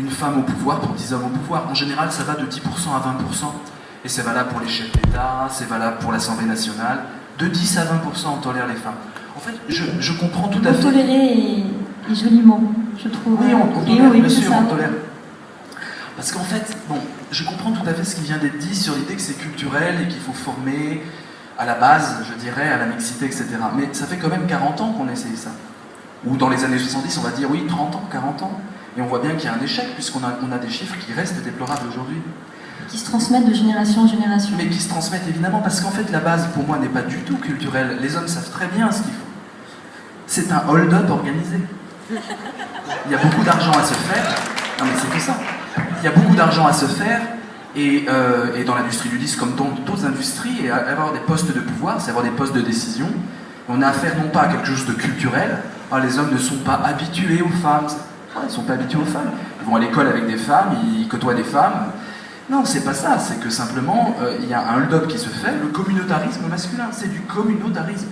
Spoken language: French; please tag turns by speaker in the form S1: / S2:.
S1: une femme au pouvoir pour 10 hommes au pouvoir. En général, ça va de 10% à 20%. Et c'est valable pour les chefs d'État, c'est valable pour l'Assemblée nationale. De 10 à 20%, on tolère les femmes. En fait, je comprends tout à fait.
S2: Tolérer est joli mot, je trouve.
S1: Oui, on tolère,
S2: oui,
S1: bien sûr,
S2: ça.
S1: on tolère. Parce qu'en fait, bon, je comprends tout à fait ce qui vient d'être dit sur l'idée que c'est culturel et qu'il faut former à la base, je dirais, à la mixité, etc. Mais ça fait quand même 40 ans qu'on essaye ça. Ou dans les années 70, on va dire, oui, 30 ans, 40 ans. Et on voit bien qu'il y a un échec, puisqu'on a des chiffres qui restent déplorables aujourd'hui.
S2: Qui se transmettent de génération en génération.
S1: Mais qui se transmettent évidemment, parce qu'en fait, la base, pour moi, n'est pas du tout culturelle. Les hommes savent très bien ce qu'il faut. C'est un hold-up organisé. Il y a beaucoup d'argent à se faire. Non, mais c'est tout ça. Il y a beaucoup d'argent à se faire, et dans l'industrie du disque, comme dans d'autres industries, et avoir des postes de pouvoir, c'est avoir des postes de décision. On a affaire non pas à quelque chose de culturel. Ah, les hommes ne sont pas habitués aux femmes. Ils ne sont pas habitués aux femmes. Ils vont à l'école avec des femmes, ils côtoient des femmes. Non, c'est pas ça. C'est que simplement, il y a un hold-up qui se fait. Le communautarisme masculin, c'est du communautarisme.